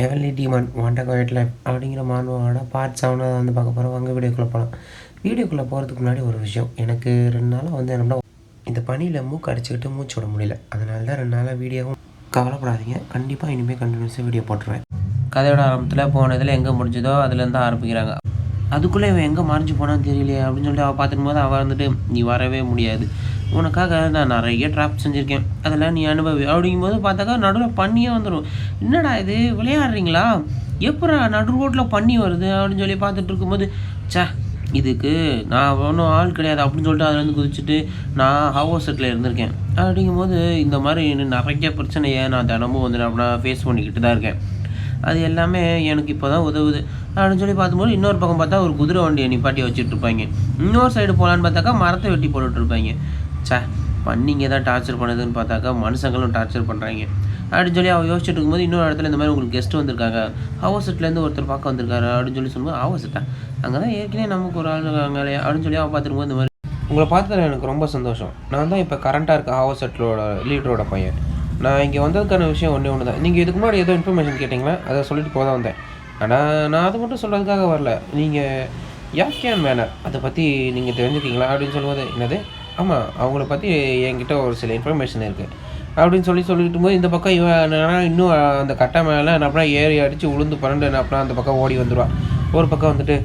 Evenly demon want a quiet life அப்படிங்கிற மாணவனோட part 7 வந்து பார்க்க போகிறோம். வாங்க வீடியோக்குள்ளே போகலாம். வீடியோக்குள்ளே போகிறதுக்கு முன்னாடி ஒரு விஷயம், எனக்கு 2 நாளாக வந்து என்னோட இந்த பனியில் மூக்கு அடிச்சுக்கிட்டு மூச்சு விட முடியல. அதனால தான் 2 நாளாக வீடியோவும். கவலைப்படாதீங்க, கண்டிப்பாக இனிமேல் கண்டினியூஸாக வீடியோ போட்டுருவேன். கதையோட ஆரம்பத்தில் போனதில் எங்கே முடிஞ்சதோ அதுலேருந்து ஆரம்பிக்கிறாங்க. அதுக்குள்ளே இவன் எங்கே மறைஞ்சு போனான்னு தெரியலையே அப்படின்னு சொல்லிட்டு அவள் பார்த்துக்கும் போது அவள் வந்துட்டு, நீ வரவே முடியாது, உனக்காக நான் நிறைய ட்ராப் செஞ்சுருக்கேன், அதெல்லாம் நீ அனுபவி அப்படிங்கும்போது பார்த்தாக்கா நடுவில் பண்ணியே வந்துடும். என்னடா இது விளையாடுறீங்களா, எப்படா நடு ரோட்டில் பண்ணி வருது அப்படின்னு சொல்லி பார்த்துட்டு இருக்கும்போது, சே இதுக்கு நான் ஒன்றும் ஆள் கிடையாது அப்படின்னு சொல்லிட்டு அதுலேருந்து குதிச்சுட்டு நான் ஹவர்ஸ் செட்டில் இருந்திருக்கேன். அப்படிங்கும்போது இந்த மாதிரி நிறைய பிரச்சனையை நான் தினமும் வந்து அப்படின்னா ஃபேஸ் பண்ணிக்கிட்டு தான் இருக்கேன். அது எல்லாமே எனக்கு இப்போ தான் உதவுது அப்படின்னு சொல்லி பார்க்கும்போது, இன்னொரு பக்கம் பார்த்தா ஒரு குதிரை வண்டியை நிப்பாட்டி வச்சுட்ருப்பாங்க. இன்னொரு சைடு போகலான்னு பார்த்தாக்கா மரத்தை வெட்டி போட்டுட்ருப்பாங்க. சே பண்ணிங்க தான் டார்ச்சர் பண்ணுதுன்னு பார்த்தாக்கா மனுஷங்களும் டார்ச்சர் பண்ணுறாங்க அப்படின்னு சொல்லி அவள் யோசிச்சுட்டு இருக்கும்போது, இன்னொரு இடத்துல இந்த மாதிரி உங்களுக்கு கெஸ்ட்டு வந்திருக்காங்க, ஹவர் செட்லேருந்து ஒருத்தர் பார்க்க வந்திருக்காரு அப்படின்னு சொல்லி சொல்லும்போது, ஹவர் செட்டா அங்கே தான் ஏற்கனவே நமக்கு ஒரு ஆள் இருக்காங்களே அப்படின்னு சொல்லி அவள் பார்த்துருக்கும்போது, இந்த மாதிரி உங்களை பார்த்ததில் எனக்கு ரொம்ப சந்தோஷம். நான் தான் இப்போ கரண்ட்டாக இருக்க ஹவர் செட்டோட லீடரோட பையன். நான் இங்கே வந்ததுக்கான விஷயம் ஒன்று தான். நீங்கள் இதுக்கு முன்னாடி ஏதோ இன்ஃபர்மேஷன் கேட்டிங்களா, அதை சொல்லிட்டு போக தான் வந்தேன். ஆனால் நான் அதை மட்டும் சொல்கிறதுக்காக வரல. நீங்கள் யாக்கியான் மேனர் அதை பற்றி நீங்கள் தெரிஞ்சுக்கிங்களா அப்படின்னு சொல்லும்போது, என்னது ஆமாம் அவங்கள பற்றி என்கிட்ட ஒரு சில இன்ஃபர்மேஷன் இருக்குது அப்படின்னு சொல்லிட்டு போது, இந்த பக்கம் இவன் இன்னும் அந்த கட்டை மேலே நான் அப்படின்னா ஏறி அடித்து உளுந்து பரண்டு நான் அப்படின்னா அந்த பக்கம் ஓடி வந்துடுவான். ஒரு பக்கம் வந்துட்டு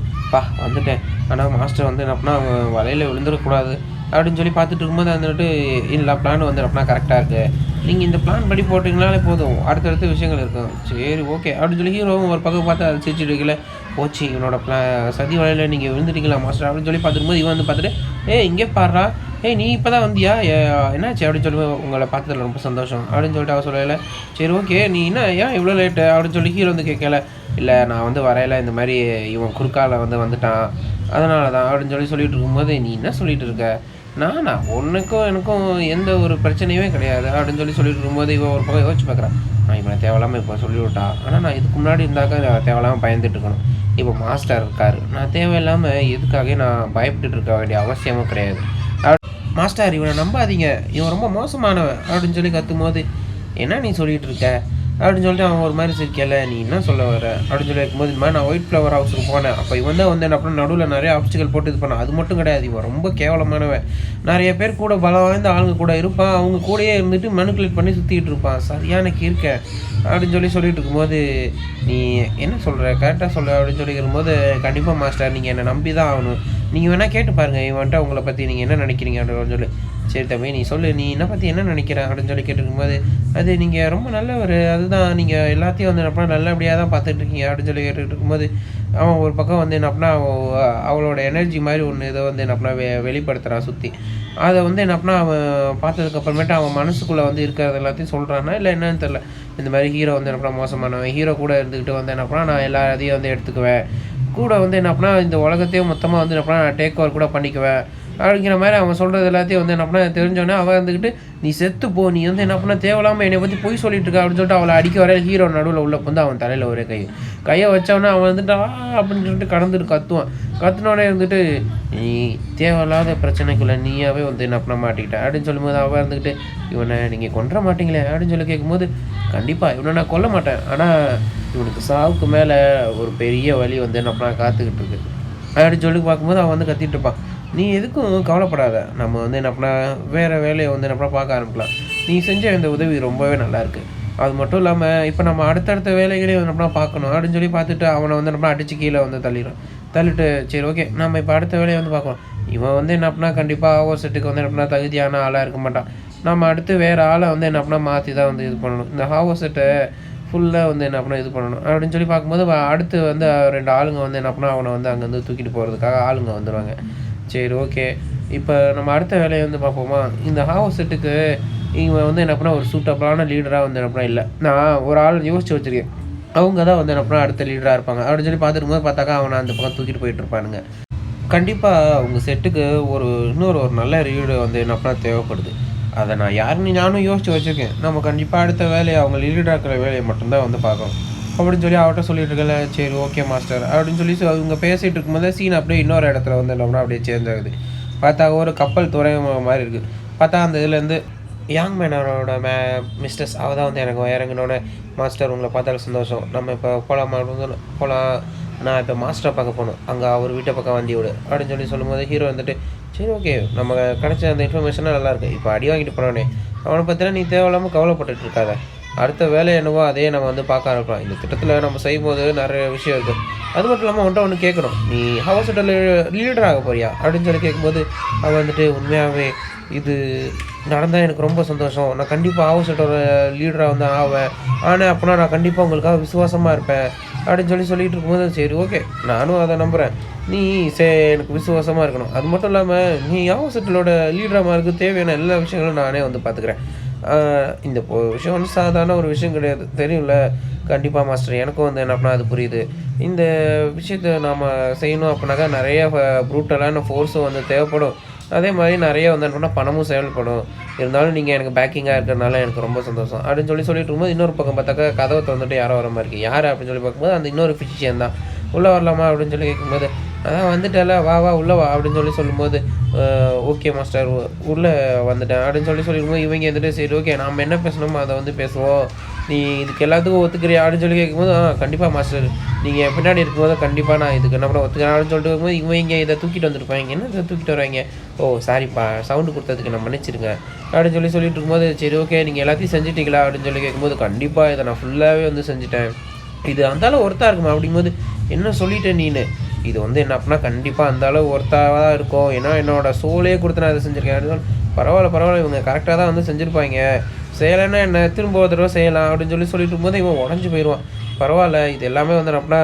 வந்துட்டேன், ஆனால் மாஸ்டர் வந்து என்ன அப்படின்னா வலையில் விழுந்துடக்கூடாது அப்படின்னு சொல்லி பார்த்துட்டு இருக்கும்போது வந்துட்டு, இல்லை பிளான் வந்து அப்படின்னா கரெக்டாக இருக்குது, நீங்கள் இந்த பிளான் படி போட்டிங்கனாலே போதும், அடுத்தடுத்த விஷயங்கள் இருக்கும், சரி ஓகே அப்படின்னு சொல்லி ஹீரோவும் ஒரு பக்கம் பார்த்து அதை சிரிச்சுட்டு இருக்கல, போச்சு இவனோட சதி வலையில் நீங்கள் விழுந்துட்டீங்களா மாஸ்டர் அப்படின்னு சொல்லி பார்த்துருக்கும்போது, இவன் வந்து பார்த்துட்டு, இங்கே பாடுறா, நீ இப்போ தான் வந்தியா, என்னாச்சு அப்படின்னு சொல்லி, உங்களை பார்த்ததில் ரொம்ப சந்தோஷம் அப்படின்னு சொல்லிட்டு அவள் சொல்லலை. சரி ஓகே நீ என்ன ஏன் இவ்வளோ லேட்டு அப்படின்னு சொல்லி ஹீரோ வந்து கேட்கல. இல்லை நான் வந்து வரையில இந்த மாதிரி இவன் குறுக்கால வந்துட்டான் அதனால தான் அப்படின்னு சொல்லிட்டு இருக்கும்போது, நீ என்ன சொல்லிட்டு இருக்க, நானா உனக்கும் எனக்கும் எந்த ஒரு பிரச்சனையுமே கிடையாது அப்படின்னு சொல்லிட்டு இருக்கும்போது, இவன் ஒரு பக்கம் யோசிச்சு பார்க்குறான், நான் இவனை தேவையில்லாமல் இப்போ சொல்லிவிட்டா, ஆனால் நான் இதுக்கு முன்னாடி இருந்தாக்கா தேவையில்லாமல் பயந்துட்டு இருக்கணும், இப்போ மாஸ்டர் இருக்கார், நான் தேவையில்லாமல் எதுக்காக நான் பயப்பட்டுட்டு இருக்க வேண்டிய அவசியமும் கிடையாது. மாஸ்டர் இவனை நம்பாதீங்க, இவன் ரொம்ப மோசமானவன் அப்படின்னு சொல்லி கத்தும் போது, என்ன நீ சொல்லிகிட்டு இருக்க அப்படின்னு சொல்லிட்டு அவன் ஒரு மாதிரி சிரிக்கல, நீ என்ன சொல்ல வர அப்படின்னு சொல்லி இருக்கும்போது, இந்த மாதிரி நான் ஒயிட் ஃப்ளவர் ஹவுஸுக்கு போனேன், அப்போ இவன் தான் வந்து என்ன அப்புறம் நடுவில் நிறைய ஆப்ஸ்டிக்கல் போட்டு இது பண்ணான், அது மட்டும் கிடையாது, இவன் ரொம்ப கேவலமானவன், நிறைய பேர் கூட பலம் வாய்ந்த ஆளுங்க கூட இருப்பான், அவங்க கூடயே இருந்துட்டு மனுக்குலேட் பண்ணி சுற்றிக்கிட்டு இருப்பான், சரியான இருக்க அப்படின்னு சொல்லிட்டு இருக்கும்போது, நீ என்ன சொல்கிற கரெக்டாக சொல்ல அப்படின்னு சொல்லி இருக்கும்போது, கண்டிப்பாக மாஸ்டர் நீங்கள் என்னை நம்பி தான் ஆகணும், நீங்கள் வேணால் கேட்டு பாருங்கள் இவன்ட்ட உங்களை பற்றி நீங்கள் என்ன நினைக்கிறீங்க அப்படின்னு சொல்லி. சரி தம்பி நீ சொல்லு, நீ என்னை பற்றி என்ன நினைக்கிற அப்படின்னு சொல்லி கேட்டுருக்கும்போது, அது நீங்கள் ரொம்ப நல்லவர், அதுதான் நீங்கள் எல்லாத்தையும் வந்து என்ன நல்லபடியாக தான் பார்த்துட்டு இருக்கீங்க அப்படின்னு சொல்லி கேட்டுட்டு இருக்கும்போது, அவன் ஒரு பக்கம் வந்து என்ன அப்படின்னா அவளோட எனர்ஜி மாதிரி ஒன்று இதை வந்து என்ன அப்படின்னா வெளிப்படுத்துகிறான் சுற்றி, அதை வந்து என்ன அப்படின்னா அவன் பார்த்ததுக்கப்புறமேட்டு அவன் மனசுக்குள்ளே வந்து இருக்கிறது எல்லாத்தையும் சொல்கிறான்னா இல்லை என்னன்னு தெரில, இந்த மாதிரி ஹீரோ வந்து என்ன அப்படின்னா மோசமானவன், ஹீரோ கூட இருந்துக்கிட்டு வந்து என்ன அப்படின்னா நான் எல்லாத்தையும் வந்து எடுத்துக்குவேன், கூட வந்து என்ன அப்படின்னா இந்த உலகத்தையும் மொத்தமாக வந்து என்ன அப்படின்னா நான் டேக் ஓவர் கூட பண்ணிக்குவேன் அப்படிங்கிற மாதிரி அவன் சொல்கிறது எல்லாத்தையும் வந்து என்ன பண்ண தெரிஞ்சோடனே அவன் வந்துக்கிட்டு, நீ செத்து போ, நீ வந்து என்ன பண்ண தேவையில்லாமல் என்னை பற்றி பொய் சொல்லிட்டு இருக்கா அப்படின்னு சொல்லிட்டு அவளை அடிக்க வர ஹீரோ நடுவில் உள்ள வந்து அவன் தலையில் ஒரே கையை வச்சவொடனே அவன் வந்துட்டு அப்படின்னு சொல்லிட்டு கடந்துட்டு கத்துனோடனே இருந்துட்டு, நீ தேவையில்லாத பிரச்சனைக்குள்ளே நீயாவே வந்து என்ன பண்ண மாட்டிக்கிட்ட அப்படின்னு சொல்லும்போது, அவன் இருந்துக்கிட்டு, இவனை நீங்கள் கொன்ற மாட்டீங்களே அப்படின்னு சொல்லி கேட்கும்போது, கண்டிப்பாக இவனை நான் கொல்ல மாட்டேன், ஆனால் இவனுக்கு சாவுக்கு மேலே ஒரு பெரிய வழி வந்து என்ன பண்ண காத்துக்கிட்டு இருக்கு அப்படின்னு சொல்லி பார்க்கும்போது, அவன் வந்து கத்திட்டு இருப்பான், நீ எதுக்கும் கவலைப்படாத, நம்ம வந்து என்ன பண்ண வேறு வேலையை வந்து என்ன பார்க்க ஆரம்பிக்கலாம், நீ செஞ்ச இந்த உதவி ரொம்பவே நல்லாயிருக்கு, அது மட்டும் இல்லாமல் இப்போ நம்ம அடுத்தடுத்த வேலைகளையும் வந்து பார்க்கணும் அப்படின்னு சொல்லி பார்த்துட்டு அவனை வந்து நம்ம அடித்து கீழே வந்து தள்ளிட்டு சரி ஓகே நம்ம இப்போ அடுத்த வேலையை வந்து பார்க்கணும், இவன் வந்து என்ன அப்படின்னா கண்டிப்பாக ஓவர் செட்டுக்கு வந்து என்ன தகுதியான ஆளாக இருக்க மாட்டான், நம்ம அடுத்து வேறு ஆளை வந்து என்ன அப்படின்னா மாற்றி தான் வந்து இது பண்ணணும், இந்த ஹவர் செட்டை ஃபுல்லாக வந்து என்ன பண்ண இது பண்ணணும் அப்படின்னு சொல்லி பார்க்கும்போது, அடுத்து வந்து 2 ஆளுங்க வந்து என்ன பண்ணால் அவனை வந்து அங்கேருந்து தூக்கிட்டு போகிறதுக்காக ஆளுங்க வந்துடுவாங்க. சரி ஓகே இப்போ நம்ம அடுத்த வேலையை வந்து பார்ப்போமா, இந்த ஹவர் செட்டுக்கு இவன் வந்து என்ன பண்ணால் ஒரு சூட்டபிளான லீடராக வந்து என்ன பண்ணால் இல்லை, நான் ஒரு ஆள் யோசிச்சு வச்சுருக்கேன், அவங்க தான் வந்து என்ன பண்ணால் அடுத்த லீடராக இருப்பாங்க அப்படின்னு சொல்லி பார்த்துருக்கும்போது பார்த்தாக்கா அவனை அந்த பக்கம் தூக்கிட்டு போயிட்டு இருப்பானுங்க. கண்டிப்பாக அவங்க செட்டுக்கு இன்னொரு நல்ல லீடர் வந்து என்ன பண்ணால் தேவைப்படுது, அதை நான் யாருன்னு நானும் யோசிச்சு வச்சுருக்கேன், நம்ம கண்டிப்பாக அடுத்த வேலையை அவங்க லீடராக இருக்கிற வேலையை மட்டும்தான் வந்து பார்க்கணும் அப்படின்னு சொல்லி அவர்கிட்ட சொல்லிட்டு இருக்கல. சரி ஓகே மாஸ்டர் அப்படின்னு சொல்லி அவங்க பேசிகிட்டு இருக்கும்போது சீன் அப்படியே இன்னொரு இடத்துல வந்து என்னன்னா அப்படியே சேஞ்ச் ஆகுது, பார்த்தா ஒரு கப்பல் துறைமுகம் மாதிரி இருக்குது, பார்த்தா அந்த இதுலேருந்து யங் மேனரோட மிஸ்டர்ஸ் அவள் தான் வந்து எனக்கு இறங்கினோடனே, மாஸ்டர் உங்களை பார்த்தாலும் சந்தோஷம். நம்ம இப்போ போகலாமா அப்படின்னு போகலாம். நான் இப்போ மாஸ்டரை பார்க்க போகணும். அங்கே அவர் வீட்டை பக்கம் வண்டி விடு அப்படின்னு சொல்லும்போது ஹீரோ வந்துட்டு சரி ஓகே நம்ம கிடைச்ச அந்த இன்ஃபர்மேஷனாக நல்லாயிருக்கு. இப்போ அடி வாங்கிட்டு போனோடனே அவனை பற்றினா நீ தேவையில்லாமல் கவலைப்பட்டுட்டு இருக்காத. அடுத்த வேலை என்னவோ அதையே நம்ம வந்து பார்க்க ஆரம்பிக்கலாம். இந்த திட்டத்தில் நம்ம செய்யும்போது நிறைய விஷயம் இருக்குது. அது மட்டும் இல்லாமல் அவன்கிட்ட ஒன்று கேட்கணும். நீ ஹவுஸ் ஹோட்டல் லீடர் ஆக போறியா அப்படின்னு கேட்கும்போது அவன் வந்துட்டு உண்மையாகவே இது நடந்தால் எனக்கு ரொம்ப சந்தோஷம். நான் கண்டிப்பாக ஹவுஸ் ஹோட்டல் லீடராக வந்து ஆவேன். ஆனால் அப்போனா நான் கண்டிப்பாக உங்களுக்காக விசுவாசமாக இருப்பேன் அப்படின்னு சொல்லிட்டு இருக்கும்போது சரி ஓகே நானும் அதை நம்புகிறேன். நீ எனக்கு விசுவாசமாக இருக்கணும். அது மட்டும் இல்லாமல் நீ ஹவுஸ் ஹோட்டலோட லீடராக மாறதுக்கு தேவையான எல்லா விஷயங்களும் நானே வந்து பார்த்துக்கிறேன். இந்த விஷயம் வந்து சாதாரண ஒரு விஷயம் கிடையாது தெரியும்ல. கண்டிப்பாக மாஸ்டர் எனக்கும் வந்து என்ன அப்படின்னா அது புரியுது. இந்த விஷயத்த நாம் செய்யணும் அப்படின்னாக்கா நிறைய ப்ரூட்டலான ஃபோர்ஸும் வந்து தேவைப்படும். அதே மாதிரி நிறைய வந்து என்ன பணமும் செயல்படும். இருந்தாலும் நீங்கள் எனக்கு பேக்கிங்காக இருக்கிறதுனால எனக்கு ரொம்ப சந்தோஷம் அப்படின்னு சொல்லிட்டு இருக்கும்போது இன்னொரு பக்கம் பார்த்தாக்கா கதவை திறந்துட்டு யாரோ வர மாதிரி இருக்குது. யார் அப்படின்னு பார்க்கும்போது அந்த இன்னொரு ஃபிசிஷியன் தான். உள்ளே வரலாமா அப்படின்னு கேட்கும்போது அதான் வந்துட்டல வா வா உள்ளே வா அப்படின்னு சொல்லும்போது ஓகே மாஸ்டர் உள்ளே வந்துட்டேன் அப்படின்னு சொல்லிடும்போது இவங்க வந்துட்டு சரி ஓகே நாம் என்ன பேசணுமோ அதை வந்து பேசுவோம். நீ இதுக்கு எல்லாத்துக்கும் ஒத்துக்கிறியா அப்படின்னு கேட்கும்போது கண்டிப்பாக மாஸ்டர் நீங்கள் பின்னாடி இருக்கும்போது கண்டிப்பாக நான் இதுக்கு என்ன பண்ண ஒத்துக்கிறேன் அப்படின்னு சொல்லிட்டு இருக்கும்போது இவங்க இதை தூக்கிட்டு வந்துருப்பாங்க. என்ன இதை தூக்கிட்டு வராங்க? ஓ சாரிப்பா சவுண்டு கொடுத்ததுக்கு நான் மன்னிச்சிருங்க அப்படின்னு சொல்லிட்டு இருக்கும்போது சரி ஓகே நீங்கள் எல்லாத்தையும் செஞ்சிட்டீங்களா அப்படின்னு கேட்கும்போது கண்டிப்பாக இதை நான் ஃபுல்லாகவே வந்து செஞ்சுட்டேன். இது அந்தளவு ஒர்த்தாக இருக்குமா அப்படிங்கும்போது என்ன சொல்லிட்டேன் நீனு இது வந்து என்ன அப்படின்னா கண்டிப்பாக அந்தளவு ஒர்த்தாக தான் இருக்கும். ஏன்னா என்னோடய சோலே கொடுத்து நான் இதை செஞ்சுருக்கேன். பரவாயில்ல இவங்க கரெக்டாக தான் வந்து செஞ்சுருப்பாங்க. செய்யலைன்னா என்ன திரும்ப ஒரு தடவை செய்யலாம் அப்படின்னு சொல்லிட்டு இருக்கும்போது இவன் உடஞ்சி போயிடுவான். பரவாயில்ல இது எல்லாமே வந்து அப்படின்னா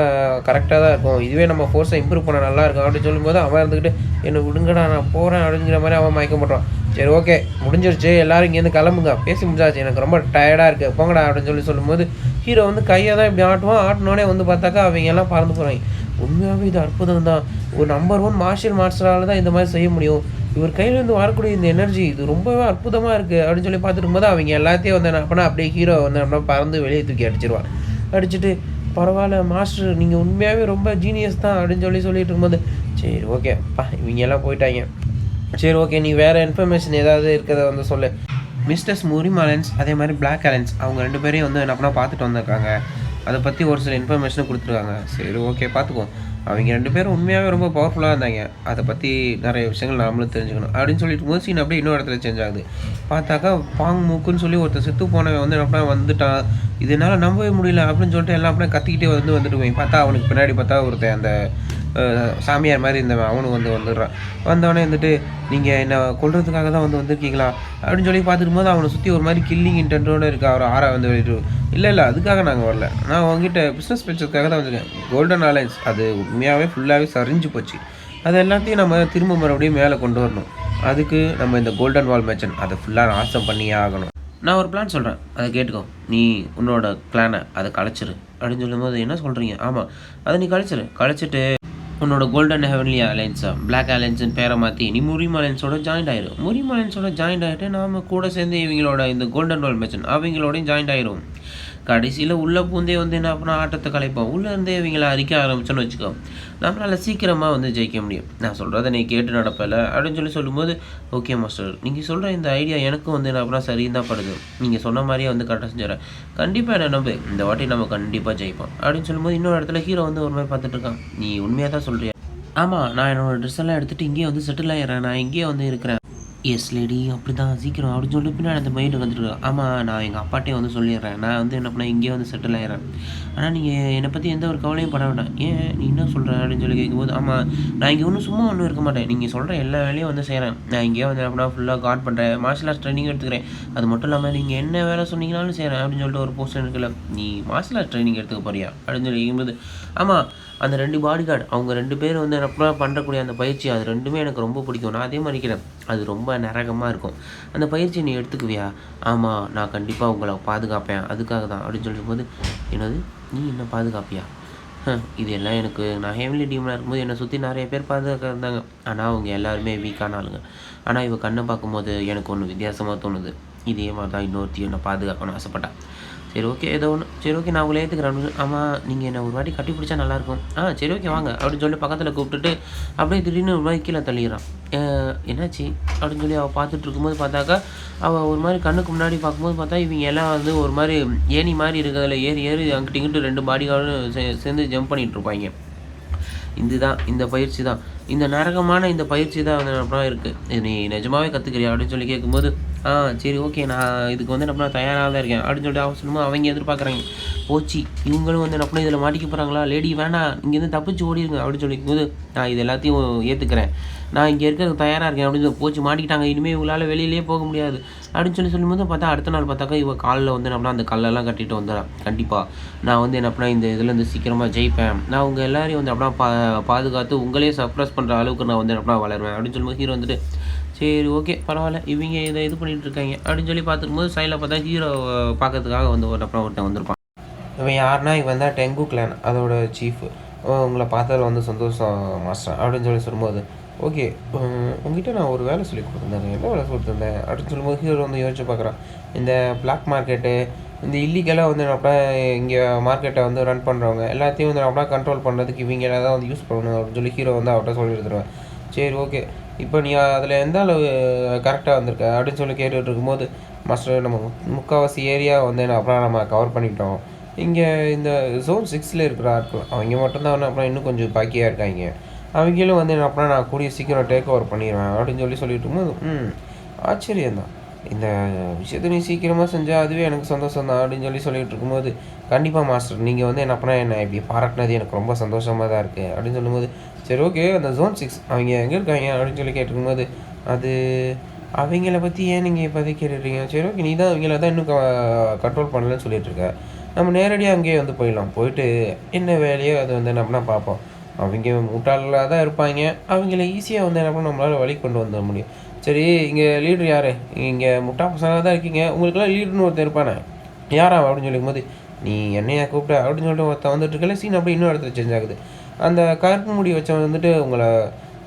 கரெக்டாக தான் இருக்கும். இதுவே நம்ம ஃபோர்ஸை இம்ப்ரூவ் பண்ண நல்லா இருக்கும் அப்படின்னு சொல்லும்போது அவன் இருந்துக்கிட்டு என்னை விடுங்கடா நான் போகிறேன் அப்படிங்கிற மாதிரி அவன் மயக்க மாட்டான். சரி ஓகே முடிஞ்சிருச்சு எல்லோரும் இங்கேருந்து கிளம்புங்க பேசி முடிஞ்சாச்சு எனக்கு ரொம்ப டயர்டாக இருக்குது போங்கடா அப்படின்னு சொல்லும்போது ஹீரோ வந்து கையை தான் இப்படி ஆட்டினோடனே வந்து பார்த்தாக்கா அவங்க எல்லாம் பறந்து போகிறாங்க. உண்மையாகவே இது அற்புதம் தான். ஒரு நம்பர் 1 மார்ஷியல் மாஸ்டரால் தான் இந்த மாதிரி செய்ய முடியும். இவர் கையிலேருந்து வரக்கூடிய இந்த எனர்ஜி இது ரொம்பவே அற்புதமாக இருக்குது அப்படின்னு பார்த்துட்டு இருக்கும்போது அவங்க எல்லாத்தையும் வந்து என்ன பண்ணால் அப்படியே ஹீரோ வந்து அப்படின்னா பறந்து வெளியே தூக்கி அடிச்சிருவான். அடிச்சுட்டு பரவாயில்ல மாஸ்டர் நீங்கள் உண்மையாகவே ரொம்ப ஜீனியஸ் தான் அப்படின்னு சொல்லிட்டு இருக்கும்போது சரி ஓகேப்பா இவங்க எல்லாம் போயிட்டாங்க. சரி ஓகே நீ வேறு இன்ஃபர்மேஷன் ஏதாவது இருக்கிறத வந்து சொல்லு. மிஸ்டர்ஸ் முரிம் அலன்ஸ் அதே மாதிரி பிளாக் அலன்ஸ் அவங்க 2 பேரையும் வந்து என்ன பண்ணால் பார்த்துட்டு வந்திருக்காங்க. அதை பற்றி ஒரு சில இன்ஃபர்மேஷனும் கொடுத்துருக்காங்க. சரி ஓகே பார்த்துக்குவோம். அவங்க 2 பேரும் உண்மையாகவே ரொம்ப பவர்ஃபுல்லாக இருந்தாங்க. அதை பற்றி நிறைய விஷயங்கள் நாமளும் தெரிஞ்சுக்கணும் அப்படின்னு சொல்லிட்டு போது சீன் அப்படியே இன்னொரு இடத்துல சேஞ்ச் ஆகுது. பார்த்தாக்கா பாங் மூக்குன்னு சொல்லி ஒருத்தர் செத்து போனவன் வந்து என்ன வந்துட்டான். இது என்னால் நம்பவே முடியல அப்படின்னு சொல்லிட்டு எல்லாம் அப்படியே கத்திக்கிட்டே வந்துட்டு போய் பார்த்தா அவனுக்கு பின்னாடி பார்த்தா ஒருத்தன் அந்த சாமியார் மாதிரி இருந்தவன் அவனும் வந்துடுறான். வந்தவனே வந்துட்டு நீங்கள் என்னை கொல்றதுக்காக தான் வந்திருக்கீங்களா அப்படின்னு பார்த்துட்டு போது அவனை சுற்றி ஒரு மாதிரி கில்லிங் இன்டென்ட்டோடு இருக்கா. அவர் ஆறா வந்து வெளியிட்டு இல்லை அதுக்காக நாங்கள் வரல. நான் உங்ககிட்ட பிஸ்னஸ் பேசுறதுக்காக தான் வந்திருக்கேன். கோல்டன் அலைன்ஸ் அது உண்மையாகவே ஃபுல்லாகவே சரிஞ்சு போச்சு. அது எல்லாத்தையும் நம்ம திரும்ப மறுபடியும் மேலே கொண்டு வரணும். அதுக்கு நம்ம இந்த கோல்டன் வால் மேட்சன் அதை ஃபுல்லாக நாசம் பண்ணியே ஆகணும். நான் ஒரு பிளான் சொல்கிறேன் அதை கேட்டுக்கோ. நீ உன்னோட பிளானை அதை கலைச்சிரு அப்படின்னு சொல்லும்போது என்ன சொல்கிறீங்க? ஆமாம் அதை நீ கழிச்சிட்டு உன்னோட கோல்டன் ஹெவன்லி அலைன்ஸா பிளாக் அலைன்ஸ்னு பேரை மாற்றி நீ முரிம் அலைன்ஸோட ஜாயின்ட் ஆயிரும். முரிம் அலைன்ஸோட ஜாயின்ட் ஆகிட்டு நாம் கூட சேர்ந்து இவங்களோட இந்த கோல்டன் வால் மேட்சன் அவங்களோடையும் ஜாயின்ட் ஆயிரும். கடைசியில் உள்ளே பூந்தே வந்து என்ன பண்ணால் ஆட்டத்தை கலைப்போம். உள்ளேருந்தே இவங்களை அரிக்க ஆரம்பிச்சோன்னு வச்சுக்கோ நம்மளால் சீக்கிரமாக வந்து ஜெயிக்க முடியும். நான் சொல்கிறத நீ கேட்டு நடப்பல அப்படின்னு சொல்லும்போது ஓகே மாஸ்டர் நீங்கள் சொல்கிற இந்த ஐடியா எனக்கும் வந்து என்ன பண்ணால் சரியும் தான் படுது. நீங்கள் சொன்ன மாதிரியே வந்து கரெக்டாக செஞ்சுறேன். கண்டிப்பாக என்ன நம்பு இந்த வாட்டி நம்ம கண்டிப்பாக ஜெயிப்போம் அப்படின்னு சொல்லும்போது இன்னொரு இடத்துல ஹீரோ வந்து ஒரு மாதிரி பார்த்துட்டு இருக்கான். நீ உண்மையாக தான் சொல்கிறியா? ஆமாம் நான் என்னோடய ட்ரெஸ் எல்லாம் எடுத்துகிட்டு இங்கேயே வந்து செட்டில் ஆகிடுறேன். நான் இங்கேயே வந்து இருக்கிறேன். எஸ் லேடி அப்படி தான் சீக்கிரம் அப்படின்னு சொல்லிட்டு பின்னாடி அந்த மைண்டு வந்துட்டு ஆமாம் நான் எங்கள் அப்பாட்டையும் வந்து சொல்லிடுறேன். நான் வந்து என்ன பண்ணேன் இங்கேயே வந்து செட்டில் ஆகிறேன். ஆனால் நீங்கள் என்னை பற்றி எந்த ஒரு கவலையும் பட வேண்டாம். ஏன் நீ என்ன சொல்கிற அப்படின்னு கேட்கும்போது ஆமாம் நான் இங்கே சும்மா இருக்க மாட்டேன். நீங்கள் சொல்கிற எல்லா வேலையும் வந்து செய்கிறேன். நான் இங்கேயே வந்து என்ன ஃபுல்லாக காட் பண்ணுறேன். மார்ஷல் ஆர்ட்ஸ் ட்ரைனிங் எடுத்துக்கிறேன். அது மட்டும் இல்லாமல் நீங்கள் என்ன வேலை சொன்னீங்கனாலும் செய்கிறேன் அப்படின்னு சொல்லிட்டு ஒரு போஸ்ட் இருக்குல்ல நீ மார்ஷல் ஆர்ட்ஸ் ட்ரைனிங் எடுத்துக்க போறியா அப்படின்னு கேட்கும்போது ஆமாம் அந்த 2 பாடி கார்டு அவங்க 2 பேர் வந்து என்ன பண்ணக்கூடிய அந்த பயிற்சி அது 2மே எனக்கு ரொம்ப பிடிக்கும். நான் அதே மாதிரி இருக்கிறேன். அது ரொம்ப நரகமாக இருக்கும். அந்த பயிற்சி நீ எடுத்துக்குவியா? ஆமாம் நான் கண்டிப்பாக உங்களை பாதுகாப்பேன் அதுக்காக தான் அப்படின்னு சொல்லும்போது என்னது நீ என்ன பாதுகாப்பியா? இது எல்லாம் எனக்கு நான் ஹெவன்லி டீமாக இருக்கும்போது என்னை சுற்றி நிறைய பேர் பாதுகாக்க இருந்தாங்க. ஆனால் அவங்க எல்லாருமே வீக்கான ஆளுங்க. ஆனால் இவ கண்ணை பார்க்கும்போது எனக்கு ஒன்று வித்தியாசமாக தோணுது. இதே மாதிரி தான் இன்னொருத்தி என்னை பாதுகாக்கணும்னு ஆசைப்பட்டா. சரி ஓகே. ஏதோ ஒண்ணு. சரி ஓகே நான் உங்கள ஏத்துக்கிறேன் அப்படின்னு. ஆமா நீங்க என்ன ஒரு வாட்டி கட்டி பிடிச்சா நல்லாயிருக்கும். சரி ஓகே வாங்க அப்படின்னு சொல்லிட்டு பக்கத்துல கூப்பிட்டுட்டு, அப்படியே திடீர்னு ஒரு மாரி கீழ தள்ளிர்றான். அ என்னாச்சு? அப்படின்னு சொல்லி அவ பார்த்துட்டு இருக்கும்போது பார்த்தாக்கா, அவ ஒரு மாரி கண்ணுக்கு முன்னாடி பார்க்கும்போது பார்த்தா, இவங்க எல்லாம் வந்து ஒரு மாரி ஏணி மாரி இருக்கிறதுல ஏறி ஏறி அங்கிட்டு இங்கிட்டு 2 பாடி கார்டும் சேர்ந்து ஜம்ப் பண்ணிட்டு இருப்பாய்ங்க. இதுதான் இந்த பயிற்சி தான். இந்த நரகமான இந்த பயிற்சி தான் வந்து அப்புறம் இருக்கு. "இது நீ நிஜமாவே கத்துக்கிறியா?" அப்படின்னு சொல்லி கேட்கும்போது, "ஆ சரி ஓகே. நான் இதுக்கு வந்து என்ன தயாரா தான் இருக்கேன்." அப்படின்னு சொல்லிட்டு அவன் சொல்லும்போது அவங்க எதிர்பார்க்குறாய்ங்க. போச்சு இவங்களும் வந்து என்ன பண்ண இதில மாட்டிக்க போறாங்களா? "லேடி வேணாம். இங்கேருந்து தப்பிச்சு ஓடிருங்க." அப்படின்னு சொல்லிக்கும்போது, "நான் இது எல்லாத்தையும் ஏத்துக்கிறேன். நான் இங்க இருக்கறதுக்கு தயாரா இருக்கேன்." அப்படின்னு சொல்லி, "போச்சு மாட்டிக்கிட்டாங்க. இனிமே இவங்களால வெளியிலயே போக முடியாது." அப்படின்னு சொல்லும்போது பார்த்தா, அடுத்த நாள் பார்த்தாக்கா, இவ கால்ல வந்து என்ன பண்ணா, அந்த கல்லெல்லாம் கட்டிட்டு வந்துர்றா. "கண்டிப்பா நான் வந்து என்ன பண்ணேன், இந்த இதுலேருந்து சீக்கிரமா ஜெயிப்பேன். நான் உங்க எல்லாரையும் வந்து அப்படியே பாதுகாத்து உங்களையே சர்ப்ரைஸ் பண்ற அளவுக்கு நான் வந்து அப்படியே வளருவேன்." அப்படின்னு சொல்லும்போது ஹீரோ வந்துட்டு, "சரி ஓகே பரவால்ல. இவைங்க இத இது பண்ணிட்டு இருக்காய்ங்க." அப்படின்னு சொல்லி பார்த்துருக்கும்போது சைடுல பார்த்தா ஹீரோவ பார்க்கறதுக்காக வந்து ஒருத்தன் வந்திருப்பான். இவன் யாருன்னா, இவன் தான் டெங்கு கிளான் அதோட சீஃப். "உங்கள பார்த்ததுல வந்து சந்தோஷம் மாஸ்டர்." அப்படின்னு சொல்லும்போது, "ஓகே உன்கிட்ட நான் ஒரு வேலை சொல்லிக் குடுத்துருந்தேனே, என்ன வேலை குடுத்துருந்தேன்?" அப்படின்னு சொல்லும்போது ஹீரோ வந்து யோசிச்சு பார்க்குறான். இந்த பிளாக் மார்க்கெட்டு, இந்த இல்லீகலா வந்து அப்படியே இங்க மார்க்கெட்ட வந்து ரன் பண்றவங்க எல்லாத்தையும் வந்து அப்படியே கண்ட்ரோல் பண்றதுக்கு இவைங்கள தான் வந்து யூஸ் பண்ணணும் அப்படின்னு சொல்லி ஹீரோ வந்து அவர்ட்ட சொல்லி எடுத்துருவான். சரி ஓகே. இப்ப நீ அதில எந்த அளவு கரெக்ட்டா வந்திருக்க? அப்படின்னு சொல்லி கேட்டுட்டு இருக்கும்போது, "மாஸ்டர் நம்ம முக்காவாசி ஏரியா வந்து அப்புறம் நம்ம கவர் பண்ணிட்டோம். இங்க இந்த ஜோன் 6ல இருக்கிற ஆட்கள், அவைங்க மட்டும் தான் அப்புறம் இன்னும் கொஞ்சம் பாக்கியா இருக்காய்ங்க. அவைங்களும் வந்து என்ன அப்புறம் நான் கூடிய சீக்கிரம் டேக் ஓவர் பண்ணிருவேன்." அப்படின்னு சொல்லி சொல்லிட்டு இருக்கும்போது, ஆச்சரியம் தான். இந்த விஷயத்த நீ சீக்கிரமா செஞ்சா அதுவே எனக்கு சந்தோஷம் தான் அப்படின்னு சொல்லிட்டு இருக்கும்போது, "கண்டிப்பா மாஸ்டர். நீங்க வந்து என்ன பண்ண என்ன இப்படி பாராட்டுனது எனக்கு ரொம்ப சந்தோஷமா தான் இருக்கு." அப்படின்னு சொல்லும்போது, "சரி ஓகே. அந்த ஜோன் 6 அவைங்க எங்க இருக்காய்ங்க?" அப்படின்னு சொல்லி கேட்டுருக்கும்போது, "அது அவைங்கள பத்தி ஏன் நீங்க இப்போதைக்கு கேட்டுட்றீங்க? சரி ஓகே. நீ தான் அவைங்கள தான் இன்னும் கண்ட்ரோல் பண்ணலன்னு சொல்லிட்டு இருக்க. நம்ம நேரடியா அங்கேயே வந்து போயிடலாம். போயிட்டு என்ன வேலையோ அத வந்து நம்மனா பார்ப்போம். அவைங்க முட்டாள்களா தான் இருப்பாய்ங்க. அவைங்கள ஈஸியா வந்து என்ன பண்ண நம்மளால வழிக்கு கொண்டு வந்துர முடியும். சரி இங்க லீடர் யாரு? இங்க முட்டா பசங்களா தான் இருக்கீங்க. உங்களுக்கெல்லாம் லீடர்ன்னு ஒருத்தன் இருப்பானே, யார் அவன்?" அப்படின்னு சொல்லிக்கும்போது, "நீ என்னையா கூப்பிட்ட?" அப்படின்னு சொல்லிட்டு ஒருத்தன் வந்துட்டு இருக்கல, சீன் அப்படியே இன்னொரு இடத்துல சேஞ்ச் ஆகுது. அந்த கருப்பு முடி வச்சவன் வந்துட்டு, "உங்கள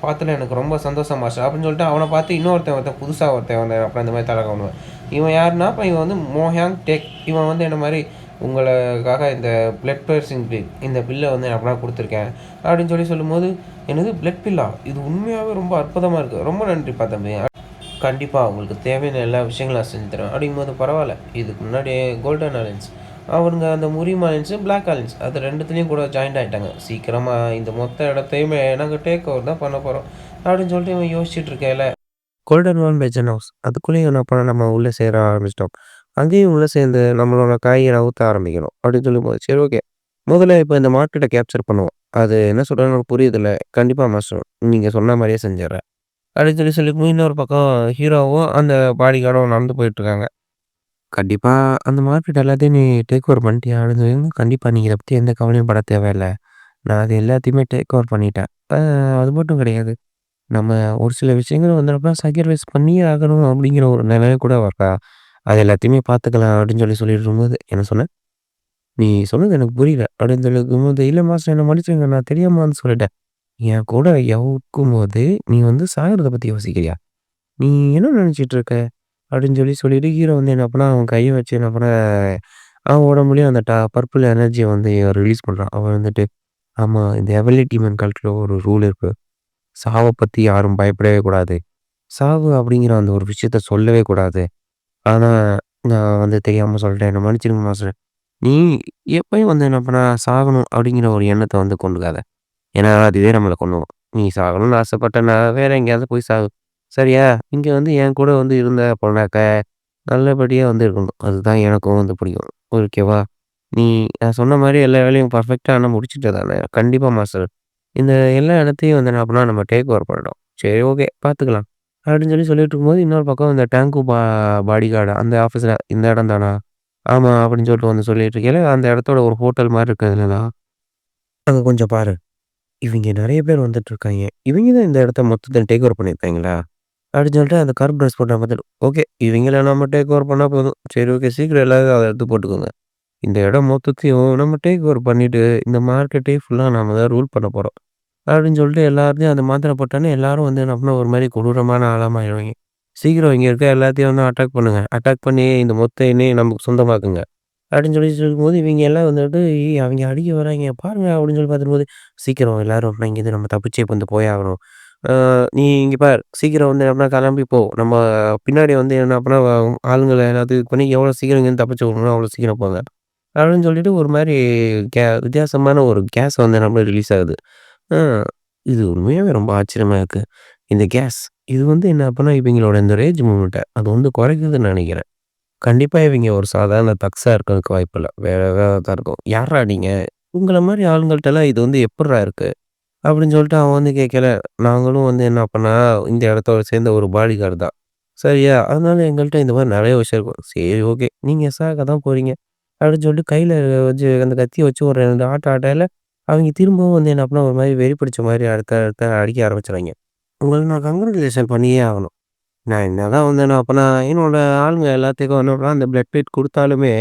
பார்த்ததுல எனக்கு ரொம்ப சந்தோஷம் மாஸ்டர்." அப்படின்னு சொல்லிட்டு அவன பார்த்து ஒருத்தன் புதுசா ஒருத்தன் வந்தான். அப்புறம் இந்த மாரி தல காணுவான். இவன் யாருன்னா, அப்ப இவன் வந்து மோஹாங் டேக். இவன் வந்து என்ன மாரி, "உங்களுக்காக இந்த பிளட் பர்சிங் பில் இந்த பில்ல வந்து நான் அப்பலாம் குடுத்துருக்கேன்." அப்படின்னு சொல்லும்போது, "என்னது பிளட் பில்லா? இது உண்மையாவே ரொம்ப அற்புதமா இருக்கு. ரொம்ப நன்றிப்பா தம்பி. கண்டிப்பா உங்களுக்கு தேவையான எல்லா விஷயங்களும் நான் செஞ்சு தருவேன்." அப்படிங்கும்போது, "பரவால்ல. இதுக்கு முன்னாடி கோல்டன் அலைன்ஸ் அவனுங்க அந்த முரிம் அலைன்ஸ், பிளாக் அலைன்ஸ் அது 2த்துலயும் கூட ஜாயிண்ட் ஆயிட்டாங்க. சீக்கிரமா இந்த மொத்த இடத்தையுமே நாங்க டேக் ஓவர் தான் பண்ண போறோம்." அப்படின்னு சொல்லிட்டு இவன் யோசிச்சுட்டு இருக்கையில, கோல்டன் ஒன் பெஜன் ஹவுஸ் அதுக்குள்ளேயும் என்ன பண்ணோம் நம்ம உள்ள சேர ஆரம்பிச்சிட்டோம். அங்கேயும் உள்ள சேர்ந்து நம்மளோட காய நகர்த்த ஆரம்பிக்கணும். அப்படின்னு சொல்லும்போது, சரி ஓகே. முதல்ல இப்ப இந்த மார்க்கெட்ட கேப்சர் பண்ணுவோம். அது என்ன சொல்றாங்கன்னு எனக்கு புரியுதுல்ல. கண்டிப்பா மாஸ்டர். நீங்க சொன்ன மாரியே செஞ்சுர்றேன். அப்படின்னு சொல்லிருக்கும்போது இன்னொரு பக்கம் ஹீரோவும், அந்த பாடி கார்டும் நடந்து போயிட்டுருக்காங்க. கண்டிப்பா அந்த மார்க்கெட் எல்லாத்தையும் நீ டேக் ஓவர் பண்ணிட்டியா? அப்படின்னு கண்டிப்பா நீங்க இத பத்தி எந்த கவலையும் பட தேவையில்ல. நான் அது எல்லாத்தையுமே டேக் ஓவர் பண்ணிட்டேன். அது மட்டும் கிடையாது. நம்ம ஒரு சில விஷயங்கள் வந்து நம்ம சாக்ரிஃபைஸ் பண்ணியே ஆகணும் அப்படிங்கிற ஒரு நிலைமை கூட வரா. அது எல்லாத்தையுமே பார்த்துக்கலாம் அப்படின்னு சொல்லிட்டு இருக்கும்போது, என்ன சொன்ன? நீ சொன்னது எனக்கு புரியல. அப்படின்னு சொல்லிருக்கும்போது, இல்ல மாஸ்டர் என்ன மன்னிச்சுடுங்க. நான் தெரியாம வந்து சொல்லிட்டேன். என் கூட இருக்கும்போது, நீ வந்து சாகுறத பத்தி யோசிக்கிறியா? நீ என்ன நினைச்சிட்டு இருக்க? அப்படின்னு சொல்லிட்டு ஹீரோ வந்து என்ன பண்ணா, அவன் கைய வச்சு என்ன பண்ண, அவன் உடம்புலயும் அந்த பர்பிள் எனர்ஜிய வந்து ரிலீஸ் பண்றான். அவன் வந்துட்டு, ஆமா இந்த எவலிட்டி மென் கல்ட்ல ஒரு ரூல் இருக்கு. சாவ பத்தி யாரும் பயப்படவே கூடாது. சாவு அப்படிங்கிற அந்த ஒரு விஷயத்த சொல்லவே கூடாது. ஆனா, நான் வந்து தெரியாம சொல்லிட்டேன். என்ன மன்னிச்சிடுங்க மாஸ்டர். நீ எப்பயும் வந்து என்ன பண்ண, சாகணும் அப்படிங்கிற ஒரு எண்ணத்த வந்து கொண்டுக்காத. ஏன்னா, அதுவே நம்மள கொன்னுரும். நீ சாகணும்னு ஆசைப்பட்டன்னா, வேற எங்கேயாவது போய் சாவு. சரியா? இங்க வந்து என் கூட வந்து இருந்த போனாக்க, நல்லபடியா வந்து இருக்கணும். அதுதான் எனக்கும் வந்து பிடிக்கும். ஓகேவா? நீ நான் சொன்ன மாரி எல்லா வேலையும் பெர்ஃபெக்ட்டா ஆனா முடிச்சுட்ட தானே? கண்டிப்பா மாஸ்டர். இந்த எல்லா இடத்தையும் வந்து என்ன பண்ணலாம், நம்ம டேக் ஓவர் பண்ணிட்டோம். சரி ஓகே, பார்த்துக்கலாம். அப்படின்னு சொல்லிட்டு இருக்கும்போது, இன்னொரு பக்கம் இந்த டேங்கு பாடி கார்டு அந்த ஆஃபீஸ்ல, இந்த இடம் தானா? ஆமா, அப்படின்னு சொல்லிட்டு வந்து சொல்லிட்டு இருக்கையில, அந்த இடத்தோட ஒரு ஹோட்டல் மாரி இருக்கிறதுலலாம், அங்க கொஞ்சம் பாரு. இவைங்க நெறைய பேர் வந்துட்டுருக்காய்ங்க. இவைங்க தான் இந்த இடத்த மொத்தத்த டேக் ஓவர் பண்ணியிருக்காய்ங்களா? அப்படின்னு சொல்லிட்டு அந்த கருப்பு ட்ரெஸ் போட்டவன் பார்த்துட்டு, ஓகே. இவைங்கள நம்ம டேக் ஓவர் பண்ணா போதும். சரி ஓகே. சீக்கிரம் எல்லாரும் அத எடுத்து போட்டுக்கோங்க. இந்த இடம் மொத்தத்தையும் நம்ம டேக் ஓவர் பண்ணிட்டு, இந்த மார்க்கெட்டே ஃபுல்லா நாம தான் ரூல் பண்ண போறோம். அப்படின்னு சொல்லிட்டு எல்லாத்தையும் அந்த மாத்திரை போட்டோனே, எல்லாரும் வந்து என்ன பண்ண ஒரு மாரி கொடூரமான ஆளா மாறிடுவாய்ங்க. சீக்கிரம் இங்க இருக்க எல்லாத்தையும் வந்து அட்டாக் பண்ணுங்க. அட்டாக் பண்ணி இந்த மொத்த எண்ணையும் நமக்கு சொந்தமாக்குங்க. அப்படின்னு சொல்லி சொல்லும்போது, இவைங்க எல்லாம் வந்துட்டு, "ஏய் அவைங்க அடிக்க வராய்ங்க பாருங்க" அப்படின்னு சொல்லி பார்த்துருக்கும்போது, "சீக்கிரம் எல்லாரும் அப்படின்னா இங்கேருந்து நம்ம தப்பிச்சே இப்ப வந்து போயாகணும். நீ இங்க பார் சீக்கிரம் வந்து அப்படின்னா கிளம்பி போ. நம்ம பின்னாடி வந்து என்ன அப்படின்னா ஆளுங்கள எல்லாத்தையும் இது பண்ணி எவ்வளோ சீக்கிரம் இங்கேருந்து தப்பிச்சு விடணுமோ அவ்வளோ சீக்கிரம் போங்க." அப்படின்னு சொல்லிட்டு ஒரு மாரி வித்தியாசமான ஒரு கேஸ் வந்து நம்மளுக்கு ரிலீஸ் ஆகுது. ஆ இது உண்மையாவே ரொம்ப ஆச்சரியமா இருக்கு. இந்த கேஸ் இது வந்து என்ன அப்படின்னா, இவைங்களோட இந்த ரேஜ் மூவ்மெண்ட்ட அது வந்து குறைக்குதுன்னு நெனைக்கிறேன். கண்டிப்பா இவைங்க ஒரு சாதாரண தக்ஸா இருக்கறதுக்கு வாய்ப்பில்ல. வேற ஏதாவது தான் இருக்கும். "யார்றா நீங்க? உங்கள மாரி ஆளுங்கள்ட்டலாம் இது வந்து எப்புட்றா இருக்கு?" அப்படின்னு சொல்லிட்டு அவன் வந்து கேட்கல. நாங்களும் வந்து என்ன அப்பன்னா, இந்த இடத்தோட சேர்ந்த ஒரு பாடி கார்டு தான். சரியா? அதனால எங்கள்ட்ட இந்த மாரி நெறைய விஷயம் இருக்கும். சரி ஓகே. நீங்க சாக தான் போறீங்க. அப்படின்னு சொல்லிட்டு கையில வச்சு அந்த கத்திய வச்சு ஒரு 2 ஆட்டு ஆட்டையில, அவைங்க திரும்பவும் வந்து என்ன அப்பன்னா, ஒரு மாரி வெறி பிடிச்ச மாரி அடுத்த அடுத்த அடிக்க ஆரம்பிச்சுறாய்ங்க. உங்கள நான் கங்கிராச்சுலேஷன் பண்ணியே ஆகணும். நான் என்னதான் வந்து நான் அப்ப நான் என்னோட ஆளுங்க எல்லாத்துக்கும் என்னன்னா அந்த பிளட் ஃபீட் குடுத்தாலுமே,